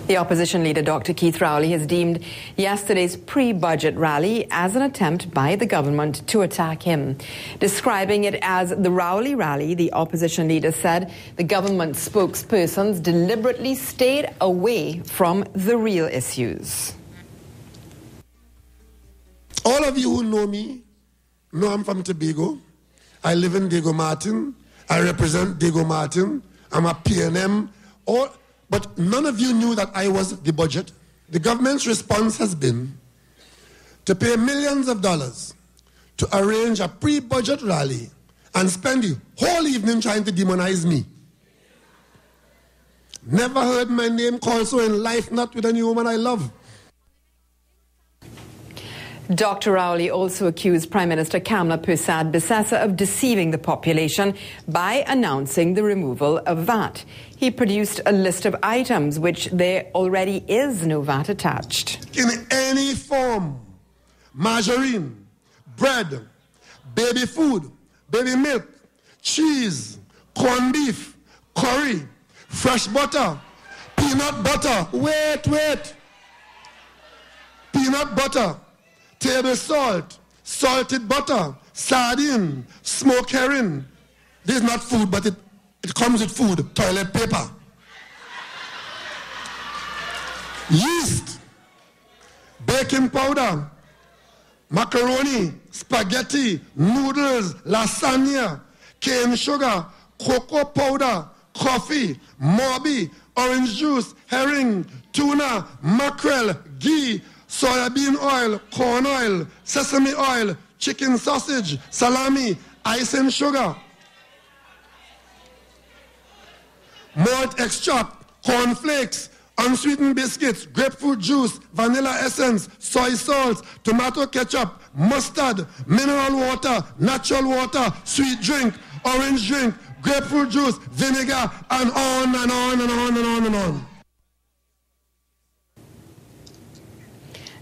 The opposition leader, Dr. Keith Rowley, has deemed yesterday's pre-budget rally as an attempt by the government to attack him. Describing it as the Rowley rally, the opposition leader said the government spokespersons deliberately stayed away from the real issues. All of you who know me know I'm from Tobago. I live in Diego Martin. I represent Diego Martin. I'm a PNM. But none of you knew that I was the budget. The government's response has been to pay millions of dollars to arrange a pre-budget rally and spend the whole evening trying to demonize me. Never heard my name called so in life, not with any woman I love. Dr. Rowley also accused Prime Minister Kamla Persad-Bissessar of deceiving the population by announcing the removal of VAT. He produced a list of items which there already is no VAT attached. In any form, margarine, bread, baby food, baby milk, cheese, corned beef, curry, fresh butter, peanut butter, wait, peanut butter, table salt, salted butter, sardine, smoked herring. This is not food, but it comes with food. Toilet paper. Yeast, baking powder, macaroni, spaghetti, noodles, lasagna, cane sugar, cocoa powder, coffee, morbi, orange juice, herring, tuna, mackerel, ghee, soybean oil, corn oil, sesame oil, chicken sausage, salami, ice and sugar, malt extract, corn flakes, unsweetened biscuits, grapefruit juice, vanilla essence, soy sauce, tomato ketchup, mustard, mineral water, natural water, sweet drink, orange drink, grapefruit juice, vinegar, and on and on and on and on and on.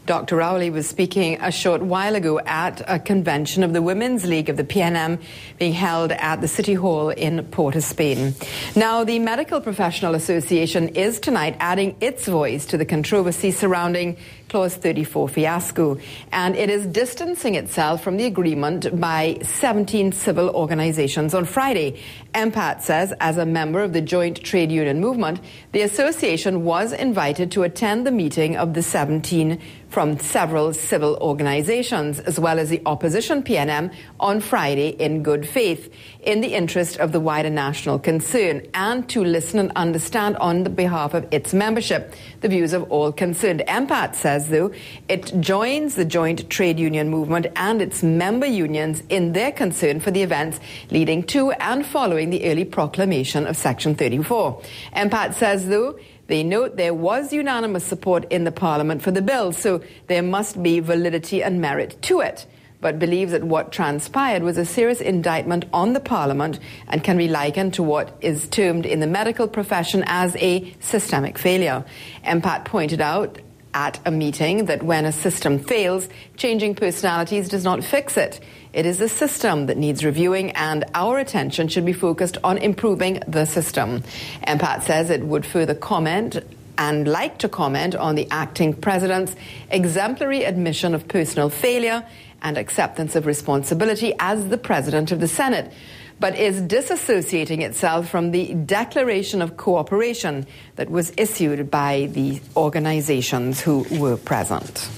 Dr. Rowley was speaking a short while ago at a convention of the Women's League of the PNM being held at the City Hall in Port of Spain. Now, the Medical Professional Association is tonight adding its voice to the controversy surrounding Clause 34 fiasco, and it is distancing itself from the agreement by 17 civil organizations on Friday. MPAT says, as a member of the Joint Trade Union Movement, the association was invited to attend the meeting of the 17 from several civil organizations, as well as the opposition PNM, on Friday in good faith, in the interest of the wider national concern, and to listen and understand on the behalf of its membership the views of all concerned. MPAT says, though, it joins the Joint Trade Union Movement and its member unions in their concern for the events leading to and following the early proclamation of Section 34. MPAT says, though, they note there was unanimous support in the Parliament for the bill, so there must be validity and merit to it, but believes that what transpired was a serious indictment on the Parliament and can be likened to what is termed in the medical profession as a systemic failure. MPAT pointed out at a meeting that when a system fails, changing personalities does not fix it. It is the system that needs reviewing, and our attention should be focused on improving the system. MPAT says it would further comment and like to comment on the acting president's exemplary admission of personal failure and acceptance of responsibility as the president of the Senate, but is disassociating itself from the declaration of cooperation that was issued by the organizations who were present.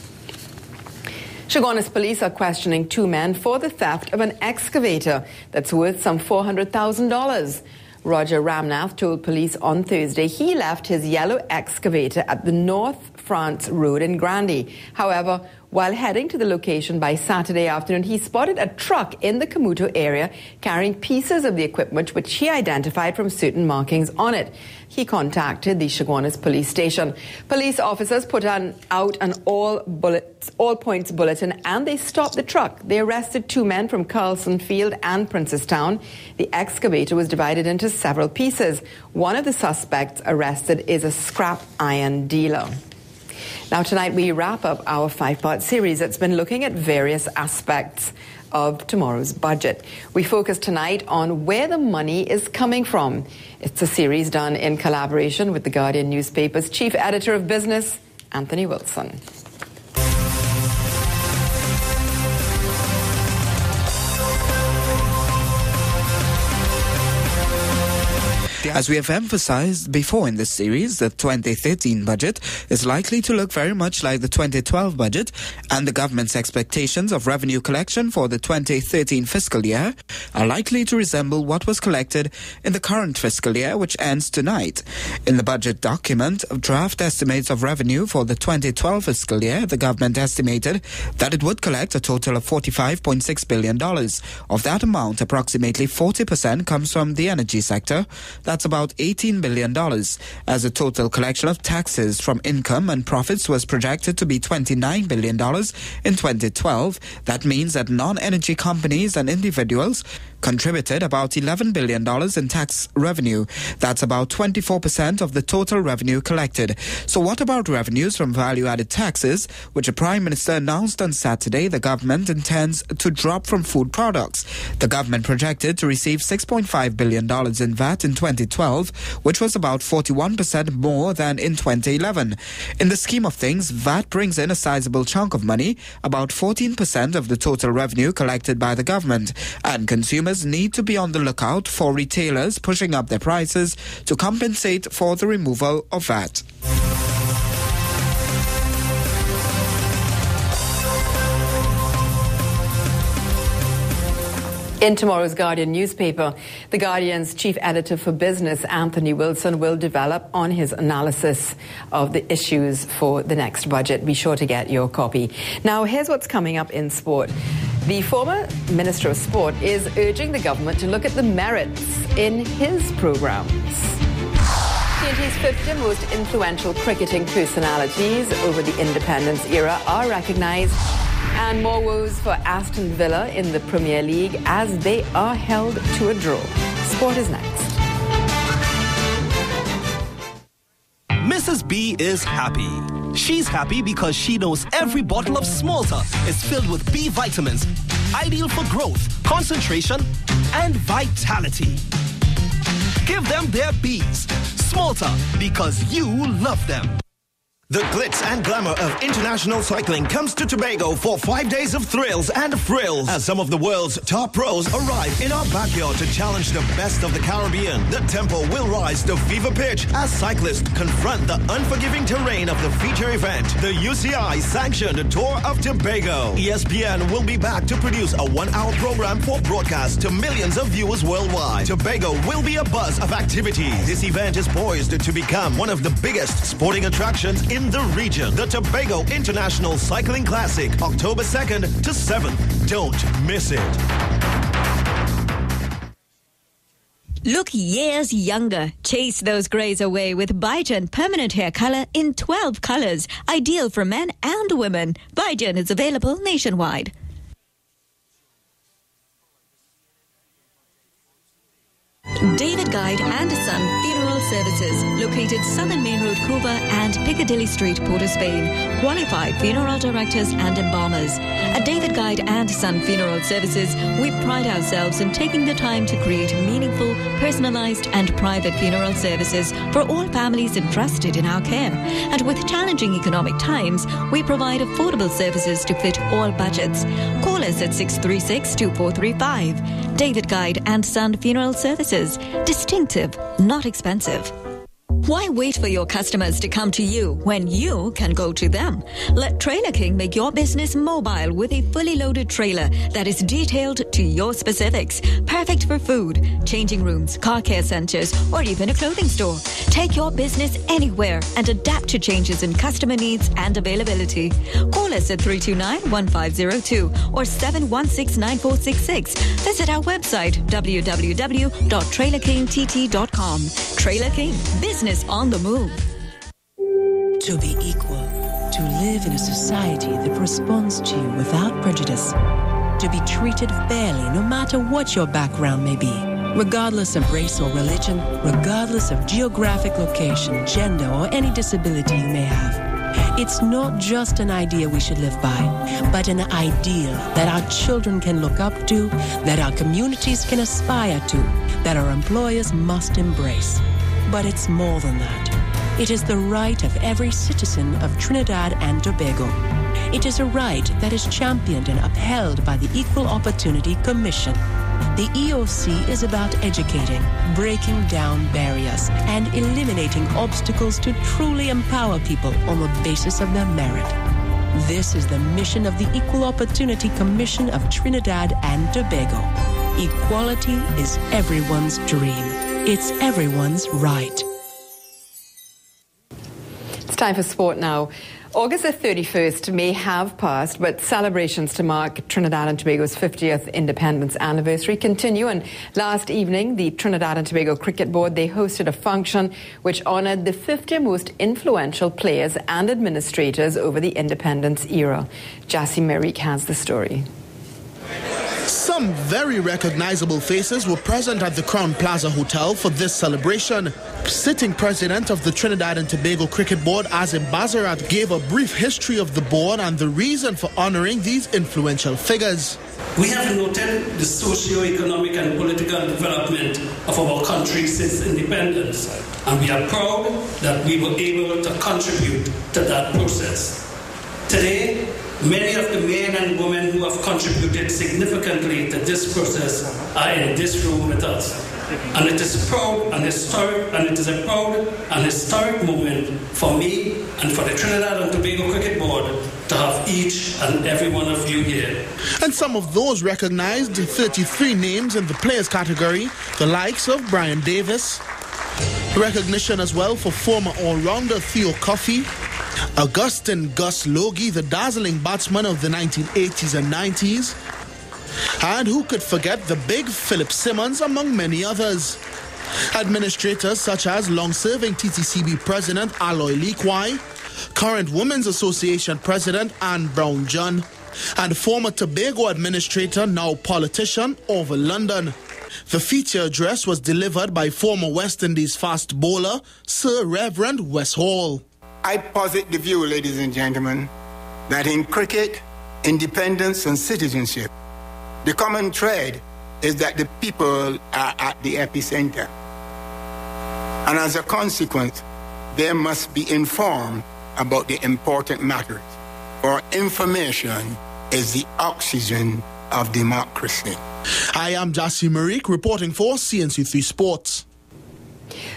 Chaguanas police are questioning two men for the theft of an excavator that's worth some $400,000. Roger Ramnath told police on Thursday he left his yellow excavator at the North France Road in Grandy. However, while heading to the location by Saturday afternoon, he spotted a truck in the Camuto area carrying pieces of the equipment which he identified from certain markings on it. He contacted the Chaguanas police station. Police officers put out an all points bulletin, and they stopped the truck. They arrested two men from Carlson Field and Princestown. The excavator was divided into several pieces. One of the suspects arrested is a scrap iron dealer. Now tonight we wrap up our 5-part series that's been looking at various aspects of tomorrow's budget. We focus tonight on where the money is coming from. It's a series done in collaboration with the Guardian newspaper's chief editor of business, Anthony Wilson. As we have emphasized before in this series, the 2013 budget is likely to look very much like the 2012 budget, and the government's expectations of revenue collection for the 2013 fiscal year are likely to resemble what was collected in the current fiscal year, which ends tonight. In the budget document, draft estimates of revenue for the 2012 fiscal year, the government estimated that it would collect a total of $45.6 billion. Of that amount, approximately 40% comes from the energy sector. That's about $18 billion, as the total collection of taxes from income and profits was projected to be $29 billion in 2012. That means that non-energy companies and individuals contributed about $11 billion in tax revenue. That's about 24% of the total revenue collected. So what about revenues from value-added taxes, which the Prime Minister announced on Saturday the government intends to drop from food products? The government projected to receive $6.5 billion in VAT in 2012, which was about 41% more than in 2011. In the scheme of things, VAT brings in a sizable chunk of money, about 14% of the total revenue collected by the government, and consumers need to be on the lookout for retailers pushing up their prices to compensate for the removal of VAT. In tomorrow's Guardian newspaper, the Guardian's chief editor for business, Anthony Wilson, will develop on his analysis of the issues for the next budget. Be sure to get your copy. Now, here's what's coming up in sport. The former Minister of Sport is urging the government to look at the merits in his programs. TNT's 50 most influential cricketing personalities over the independence era are recognised, and more woes for Aston Villa in the Premier League as they are held to a draw. Sport is next. Mrs. B is happy. She's happy because she knows every bottle of Smolta is filled with B vitamins, ideal for growth, concentration, and vitality. Give them their B's. Smolta, because you love them. The glitz and glamour of international cycling comes to Tobago for 5 days of thrills and frills as some of the world's top pros arrive in our backyard to challenge the best of the Caribbean. The tempo will rise to fever pitch as cyclists confront the unforgiving terrain of the feature event, the UCI-sanctioned Tour of Tobago. ESPN will be back to produce a 1-hour program for broadcast to millions of viewers worldwide. Tobago will be a buzz of activities. This event is poised to become one of the biggest sporting attractions in the region. The Tobago International Cycling Classic, October 2nd to 7th. Don't miss it. Look years younger. Chase those grays away with Biogen Permanent Hair Color in 12 colors. Ideal for men and women. Biogen is available nationwide. David Guide and Son Funeral Services, located Southern Main Road, Cuba, and Piccadilly Street, Port of Spain. Qualified funeral directors and embalmers. At David Guide and Son Funeral Services, we pride ourselves in taking the time to create meaningful, personalized, and private funeral services for all families entrusted in our care. And with challenging economic times, we provide affordable services to fit all budgets. Call us at 636-2435. David Guide and Son Funeral Services. Distinctive, not expensive. Why wait for your customers to come to you when you can go to them? Let Trailer King make your business mobile with a fully loaded trailer that is detailed to your specifics. Perfect for food, changing rooms, car care centers, or even a clothing store. Take your business anywhere and adapt to changes in customer needs and availability. Call us at 329-1502 or 716-9466. Visit our website, www.trailerkingtt.com. Trailer King, business on the move. To be equal, to live in a society that responds to you without prejudice, to be treated fairly no matter what your background may be, regardless of race or religion, regardless of geographic location, gender, or any disability you may have. It's not just an idea we should live by, but an ideal that our children can look up to, that our communities can aspire to, that our employers must embrace. But it's more than that. It is the right of every citizen of Trinidad and Tobago. It is a right that is championed and upheld by the Equal Opportunity Commission. The EOC is about educating, breaking down barriers, and eliminating obstacles to truly empower people on the basis of their merit. This is the mission of the Equal Opportunity Commission of Trinidad and Tobago. Equality is everyone's dream. It's everyone's right. It's time for sport now. August the 31st may have passed, but celebrations to mark Trinidad and Tobago's 50th independence anniversary continue. And last evening, the Trinidad and Tobago Cricket Board, they hosted a function which honoured the 50 most influential players and administrators over the independence era. Jassy Merrick has the story. Some very recognizable faces were present at the Crown Plaza Hotel for this celebration. Sitting president of the Trinidad and Tobago Cricket Board, Azim Bazarat, gave a brief history of the board and the reason for honoring these influential figures. We have noted the socio-economic and political development of our country since independence, and we are proud that we were able to contribute to that process. Today, many of the men and women who have contributed significantly to this process are in this room with us. And it is proud and historic, and it is a proud and historic moment for me and for the Trinidad and Tobago Cricket Board to have each and every one of you here. And some of those recognized, 33 names in the players category, the likes of Brian Davis. Recognition as well for former all-rounder Theo Coffey, Augustine Gus Logie, the dazzling batsman of the 1980s and 90s. And who could forget the big Philip Simmons, among many others. Administrators such as long-serving TTCB President Aloy Likwai, current Women's Association President Anne Brown-John, and former Tobago administrator, now politician, Orville London. The feature address was delivered by former West Indies fast bowler, Sir Reverend Wes Hall. I posit the view, ladies and gentlemen, that in cricket, independence and citizenship, the common thread is that the people are at the epicenter. And as a consequence, they must be informed about the important matters. For information is the oxygen of democracy. I am Jassy Marik reporting for CNC3 Sports.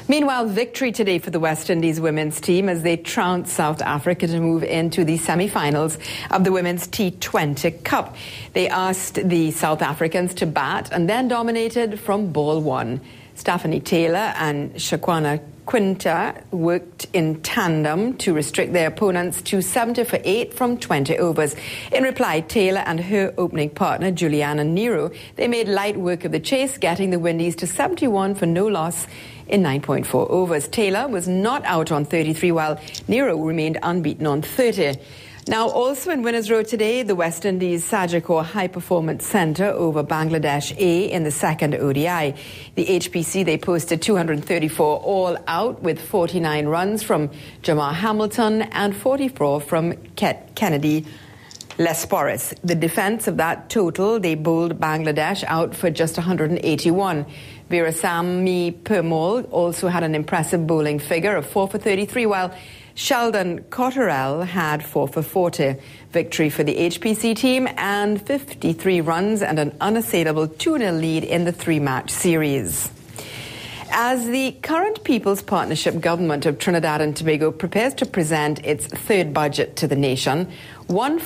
Meanwhile, victory today for the West Indies women's team as they trounced South Africa to move into the semi-finals of the Women's T20 Cup. They asked the South Africans to bat and then dominated from ball one. Stephanie Taylor and Shakwana Quinta worked in tandem to restrict their opponents to 70 for 8 from 20 overs. In reply, Taylor and her opening partner, Juliana Nero, they made light work of the chase, getting the Windies to 71 for no loss in 9.4 overs. Taylor was not out on 33, while Nero remained unbeaten on 30. Now, also in Winners Row today, the West Indies Sajid High Performance Centre over Bangladesh A in the second ODI. The HPC, they posted 234 all out with 49 runs from Jamar Hamilton and 44 from Kennedy Lesporis. The defence of that total, they bowled Bangladesh out for just 181. Veerasamy Permaul also had an impressive bowling figure of 4 for 33, while Sheldon Cotterell had 4 for 40. Victory for the HPC team and 53 runs and an unassailable 2-0 lead in the 3-match series. As the current People's Partnership government of Trinidad and Tobago prepares to present its third budget to the nation, one